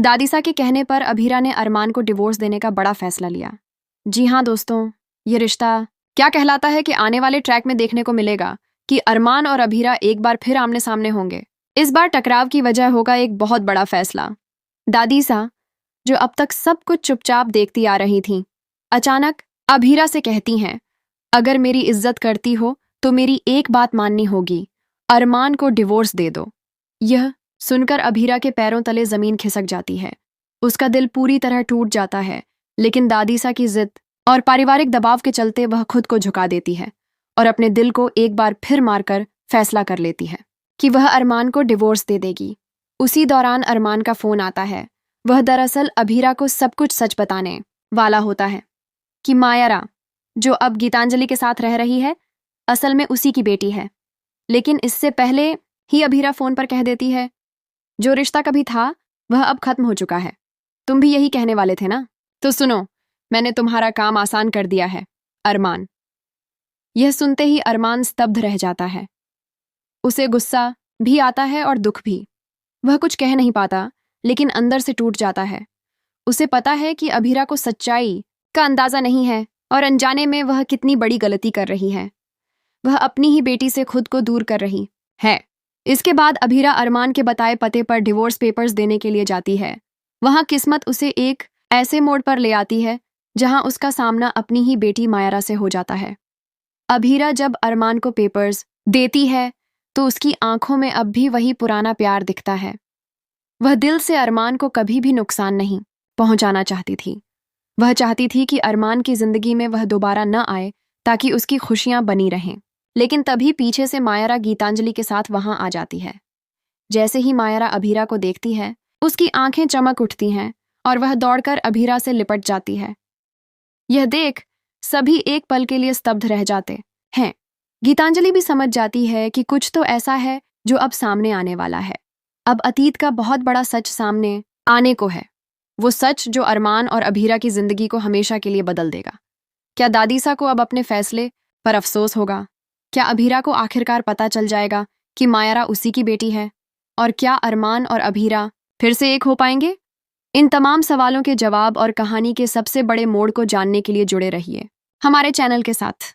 दादीसा के कहने पर अभीरा ने अरमान को डिवोर्स देने का बड़ा फैसला लिया। जी हाँ दोस्तों, ये रिश्ता क्या कहलाता है कि आने वाले ट्रैक में देखने को मिलेगा कि अरमान और अभीरा एक बार फिर आमने सामने होंगे। इस बार टकराव की वजह होगा एक बहुत बड़ा फैसला। दादीसा, जो अब तक सब कुछ चुपचाप देखती आ रही थीं, अचानक अभीरा से कहती हैं, अगर मेरी इज्जत करती हो तो मेरी एक बात माननी होगी, अरमान को डिवोर्स दे दो। यह सुनकर अभीरा के पैरों तले जमीन खिसक जाती है। उसका दिल पूरी तरह टूट जाता है, लेकिन दादीसा की जिद और पारिवारिक दबाव के चलते वह खुद को झुका देती है और अपने दिल को एक बार फिर मारकर फैसला कर लेती है कि वह अरमान को डिवोर्स दे देगी। उसी दौरान अरमान का फोन आता है। वह दरअसल अभीरा को सब कुछ सच बताने वाला होता है कि मायरा, जो अब गीतांजलि के साथ रह रही है, असल में उसी की बेटी है। लेकिन इससे पहले ही अभीरा फोन पर कह देती है, जो रिश्ता कभी था वह अब खत्म हो चुका है। तुम भी यही कहने वाले थे ना? तो सुनो, मैंने तुम्हारा काम आसान कर दिया है, अरमान। यह सुनते ही अरमान स्तब्ध रह जाता है। उसे गुस्सा भी आता है और दुख भी। वह कुछ कह नहीं पाता, लेकिन अंदर से टूट जाता है। उसे पता है कि अभीरा को सच्चाई का अंदाजा नहीं है और अनजाने में वह कितनी बड़ी गलती कर रही है। वह अपनी ही बेटी से खुद को दूर कर रही है। इसके बाद अभीरा अरमान के बताए पते पर डिवोर्स पेपर्स देने के लिए जाती है। वहां किस्मत उसे एक ऐसे मोड़ पर ले आती है जहां उसका सामना अपनी ही बेटी मायरा से हो जाता है। अभीरा जब अरमान को पेपर्स देती है तो उसकी आंखों में अब भी वही पुराना प्यार दिखता है। वह दिल से अरमान को कभी भी नुकसान नहीं पहुंचाना चाहती थी। वह चाहती थी कि अरमान की जिंदगी में वह दोबारा न आए ताकि उसकी खुशियां बनी रहें। लेकिन तभी पीछे से मायरा गीतांजलि के साथ वहां आ जाती है। जैसे ही मायरा अभीरा को देखती है, उसकी आंखें चमक उठती हैं और वह दौड़कर अभीरा से लिपट जाती है। यह देख सभी एक पल के लिए स्तब्ध रह जाते हैं। गीतांजलि भी समझ जाती है कि कुछ तो ऐसा है जो अब सामने आने वाला है। अब अतीत का बहुत बड़ा सच सामने आने को है। वो सच जो अरमान और अभीरा की जिंदगी को हमेशा के लिए बदल देगा। क्या दादीसा को अब अपने फैसले पर अफसोस होगा? क्या अभीरा को आखिरकार पता चल जाएगा कि मायरा उसी की बेटी है? और क्या अरमान और अभीरा फिर से एक हो पाएंगे? इन तमाम सवालों के जवाब और कहानी के सबसे बड़े मोड़ को जानने के लिए जुड़े रहिए हमारे चैनल के साथ।